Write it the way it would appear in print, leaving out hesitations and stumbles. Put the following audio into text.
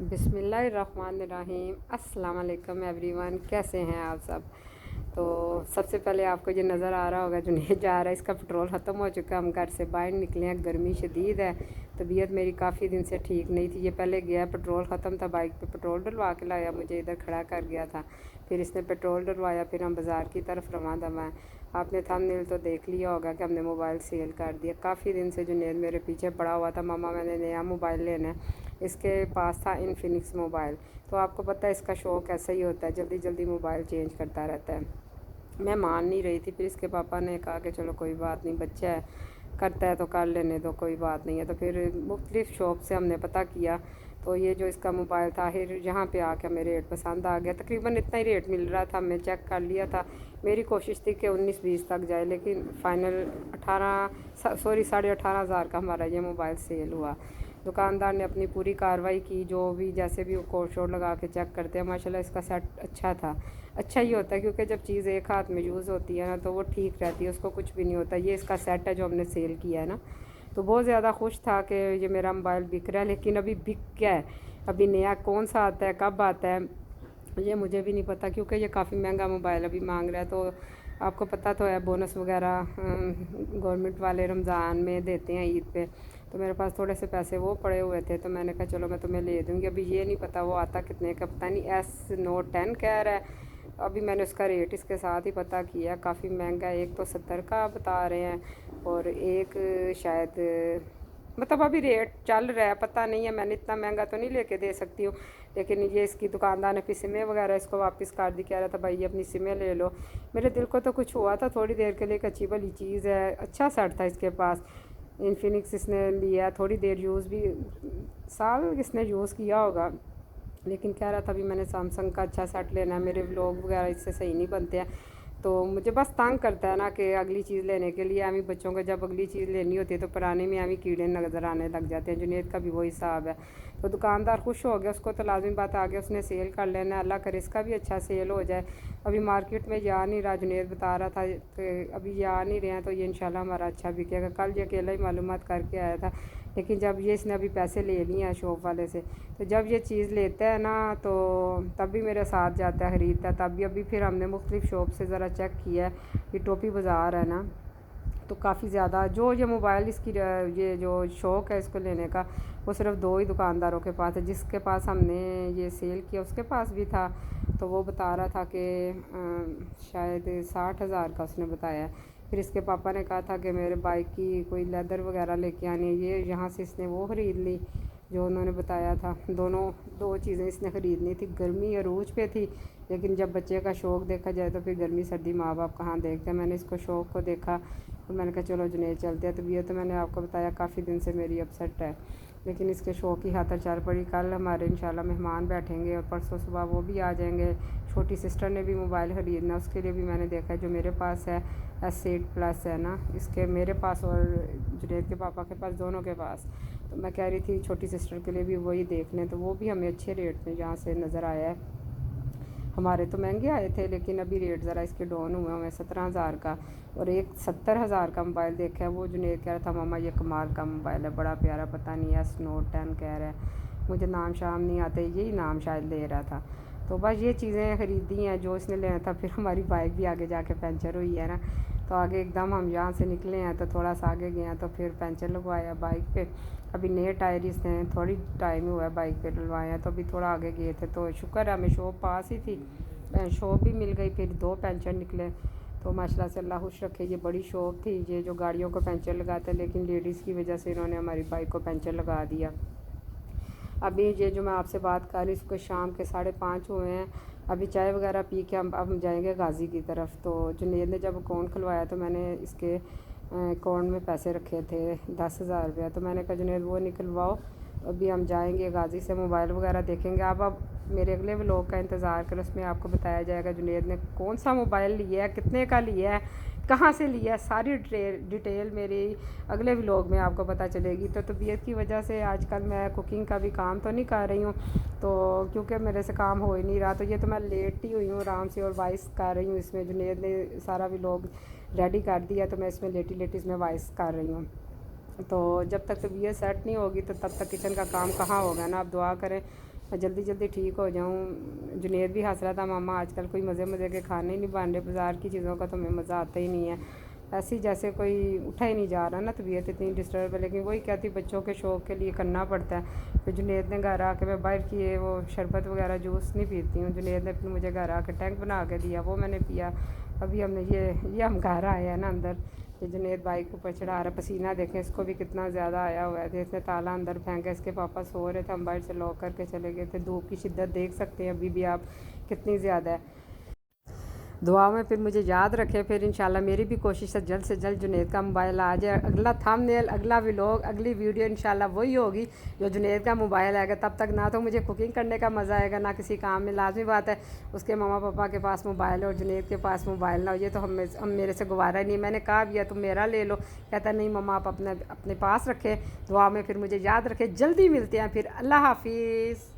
बिस्मिल्लाहिर्रहमानिर्रहीम। अस्सलाम वालेकुम एवरीवन, कैसे हैं आप सब। तो सबसे पहले आपको ये नज़र आ रहा होगा जो नहीं जा रहा है, इसका पेट्रोल ख़त्म हो चुका है। हम घर से बाहर निकले हैं, गर्मी शदीद है, तबीयत मेरी काफ़ी दिन से ठीक नहीं थी। ये पहले गया, पेट्रोल ख़त्म था, बाइक पे पेट्रोल डलवा के लाया, मुझे इधर खड़ा कर गया था। फिर इसने पेट्रोल डलवाया, फिर हम बाज़ार की तरफ रवाना दवा। आपने थंबनेल तो देख लिया होगा कि हमने मोबाइल सेल कर दिया। काफ़ी दिन से जुनैद मेरे पीछे पड़ा हुआ था, मामा मैंने नया मोबाइल लेना है। इसके पास था इन्फिनिक्स मोबाइल। तो आपको पता है इसका शौक़ ऐसा ही होता है, जल्दी जल्दी मोबाइल चेंज करता रहता है। मैं मान नहीं रही थी, फिर इसके पापा ने कहा कि चलो कोई बात नहीं, बच्चा है, करता है तो कर लेने दो, कोई बात नहीं है। तो फिर मुख्तलिफ़ शॉप से हमने पता किया, तो ये जो इसका मोबाइल था, फिर यहाँ पे आके हमें रेट पसंद आ गया। तकरीबन इतना ही रेट मिल रहा था, हमने चेक कर लिया था। मेरी कोशिश थी कि 19-20 तक जाए, लेकिन फ़ाइनल 18,500 का हमारा ये मोबाइल सेल हुआ। दुकानदार ने अपनी पूरी कार्रवाई की, जो भी जैसे भी वो कोड शोड लगा के चेक करते हैं। माशाल्लाह इसका सेट अच्छा था। अच्छा ही होता है, क्योंकि जब चीज़ एक हाथ में यूज़ होती है ना, तो वो ठीक रहती है, उसको कुछ भी नहीं होता। ये इसका सेट है जो हमने सेल किया है ना, तो बहुत ज़्यादा खुश था कि ये मेरा मोबाइल बिक रहा है। लेकिन अभी बिक गया है, अभी नया कौन सा आता है, कब आता है, ये मुझे भी नहीं पता, क्योंकि ये काफ़ी महंगा मोबाइल अभी मांग रहा है। तो आपको पता तो है, बोनस वगैरह गवर्नमेंट वाले रमज़ान में देते हैं, ईद पे। तो मेरे पास थोड़े से पैसे वो पड़े हुए थे, तो मैंने कहा चलो मैं तुम्हें ले दूँगी। अभी ये नहीं पता वो आता कितने का, पता नहीं। S Note 10 कह रहा है। अभी मैंने उसका रेट इसके साथ ही पता किया, काफ़ी महंगा है। एक तो 70 का बता रहे हैं, और एक शायद मतलब अभी रेट चल रहा है, पता नहीं है। मैंने इतना महंगा तो नहीं लेके दे सकती हूँ, लेकिन ये इसकी दुकानदार ने फिर सिमें वगैरह इसको वापस कर दी। कह रहा था भाई ये अपनी सिमें ले लो। मेरे दिल को तो कुछ हुआ था थोड़ी देर के लिए, अच्छी भली चीज़ है, अच्छा सेट था इसके पास। इन्फिनिक्स इसने लिया, थोड़ी देर यूज़ भी, साल इसने यूज़ किया होगा। लेकिन कह रहा था अभी मैंने सैमसंग का अच्छा सेट लेना है, मेरे व्लॉग वगैरह इससे सही नहीं बनते हैं। तो मुझे बस तंग करता है ना कि अगली चीज़ लेने के लिए हमें बच्चों को जब अगली चीज़ लेनी होती है तो पुराने में हमें कीड़े नज़र आने लग जाते हैं। जुनैद का भी वही हिसाब है। तो दुकानदार खुश हो गया, उसको तो लाजमी बात आ गया, उसने सेल कर लेना है। अल्लाह करे इसका भी अच्छा सेल हो जाए। अभी मार्केट में जा नहीं रहा, जुनैद बता रहा था कि अभी जा नहीं रहे हैं, तो ये इंशाल्लाह हमारा अच्छा बिकेगा। कल ये अकेला ही मालूमात करके आया था, लेकिन जब ये इसने अभी पैसे ले लिए हैं शॉप वाले से, तो जब ये चीज़ लेता है ना, तो तब भी मेरे साथ जाता है, ख़रीदता है तब भी। अभी फिर हमने मुख्तलिफ़ शॉप से ज़रा चेक किया है, ये टोपी बाज़ार है ना, तो काफ़ी ज़्यादा जो ये मोबाइल इसकी ये जो शौक़ है इसको लेने का, वो सिर्फ 2 ही दुकानदारों के पास है। जिसके पास हमने ये सेल किया उसके पास भी था, तो वो बता रहा था कि शायद 60,000 का उसने बताया। फिर इसके पापा ने कहा था कि मेरे बाइक की कोई लेदर वगैरह लेके आनी है, ये यहाँ से इसने वो ख़रीद ली जो उन्होंने बताया था। दो चीज़ें इसने ख़रीदनी थी, गर्मी अरूज पे थी, लेकिन जब बच्चे का शौक़ देखा जाए तो फिर गर्मी सर्दी माँ बाप कहाँ देखते हैं। मैंने इसको शौक़ को देखा, तो मैंने कहा चलो जुनैद चलते हैं। तो ये तो मैंने आपको बताया काफ़ी दिन से मेरी अपसेट है, लेकिन इसके शौक़ की खातर चल पड़ी। कल हमारे इंशाल्लाह मेहमान बैठेंगे, और परसों सुबह वो भी आ जाएंगे। छोटी सिस्टर ने भी मोबाइल ख़रीदना, उसके लिए भी मैंने देखा है, जो मेरे पास है S8 Plus है ना, इसके मेरे पास और जुनैद के पापा के पास, दोनों के पास। तो मैं कह रही थी छोटी सिस्टर के लिए भी वही देख लें, तो वो भी हमें अच्छे रेट में यहाँ से नज़र आया है। हमारे तो महंगे आए थे, लेकिन अभी रेट ज़रा इसके डाउन हुए हुए हैं। 17,000 का और एक 70,000 का मोबाइल देखा है। वो जुनैद कह रहा था मामा ये कमाल का मोबाइल है, बड़ा प्यारा, पता नहीं S Note 10 कह रहा है, मुझे नाम शाम नहीं आते, यही नाम शायद ले रहा था। तो बस ये चीज़ें ख़रीदी हैं जो इसने लेना था। फिर हमारी बाइक भी आगे जाके पंचर हुई है ना, तो आगे एकदम हम यहाँ से निकले हैं, तो थोड़ा सा आगे गए हैं, तो फिर पंचर लगवाया बाइक पे। अभी नए टायर इसने थोड़ी टाइम हुआ है बाइक पे डलवाए हैं, तो अभी थोड़ा आगे गए थे, तो शुक्र है हमें शॉप पास ही थी, शॉप भी मिल गई। फिर 2 पंचर निकले, तो माशाल्लाह से अल्लाह खुश रखे। ये बड़ी शॉप थी, ये जो गाड़ियों को पंचर लगाते हैं, लेकिन लेडीज़ की वजह से इन्होंने हमारी बाइक को पंचर लगा दिया। अभी ये जो मैं आपसे बात कर रही हूँ, इसको शाम के 5:30 हुए हैं। अभी चाय वगैरह पी के हम जाएंगे गाज़ी की तरफ। तो जुनैद ने जब अकाउंट खुलवाया, तो मैंने इसके अकाउंट में पैसे रखे थे 10,000 रुपया, तो मैंने कहा जुनैद वो निकलवाओ, अभी हम जाएंगे गाज़ी से, मोबाइल वगैरह देखेंगे। अब मेरे अगले व्लॉग का इंतज़ार करें, उसमें आपको बताया जाएगा जुनैद ने कौन सा मोबाइल लिया है, कितने का लिया है, कहाँ से लिया है, सारी डिटेल मेरी अगले व्लॉग में आपको पता चलेगी। तो तबीयत की वजह से आजकल मैं कुकिंग का भी काम तो नहीं कर रही हूँ, तो क्योंकि मेरे से काम हो ही नहीं रहा, तो ये तो मैं लेट ही हुई हूँ आराम से, और वॉइस कर रही हूँ इसमें। जुनैद ने सारा व्लॉग रेडी कर दिया, तो मैं इसमें लेटी लेटी इसमें वॉइस कर रही हूँ। तो जब तक तबीयत सेट नहीं होगी, तो तब तक किचन का काम कहाँ होगा ना। आप दुआ करें मैं जल्दी जल्दी ठीक हो जाऊँ। जुनेद भी हंस रहा था, मामा आजकल कोई मज़े के खाने ही नहीं बन रहे, बाज़ार की चीज़ों का तो हमें मज़ा आता ही नहीं है। ऐसे ही जैसे कोई उठा ही नहीं जा रहा ना, तबीयत इतनी डिस्टर्ब है। लेकिन वही कहती, बच्चों के शौक़ के लिए करना पड़ता है। फिर जुनेद ने घर आके, मैं बाहर की वो शरबत वगैरह जूस नहीं पीती हूँ, जुनेद ने फिर मुझे घर आके टैंक बना के दिया, वो मैंने पिया। अभी हमने ये हम घर आए हैं ना अंदर, ये जुनेद बाइक ऊपर चढ़ा रहा, पसीना देखें इसको भी कितना ज़्यादा आया हुआ है। इसने ताला अंदर फेंका, इसके पापा सो रहे थे, हम बाहर से लॉक करके चले गए थे। धूप की शिद्दत देख सकते हैं अभी भी आप कितनी ज़्यादा है। दुआ में फिर मुझे याद रखें, फिर इंशाल्लाह मेरी भी कोशिश है जल्द से जल्द जुनेद का मोबाइल आ जाए। अगला थंबनेल, अगला व्लॉग, अगली वीडियो इंशाल्लाह वही होगी जो जुनेद का मोबाइल आएगा। तब तक ना तो मुझे कुकिंग करने का मज़ा आएगा, ना किसी काम में। लाजमी बात है उसके मम्मा पापा के पास मोबाइल है और जुनेद के पास मोबाइल ना हो, ये तो हम मेरे से गवारा ही नहीं। मैंने कहा भी है तुम मेरा ले लो, कहता नहीं मम्मा आप अपने पास रखें। दुआ में फिर मुझे याद रखें। जल्दी मिलते हैं फिर, अल्लाह हाफिज़।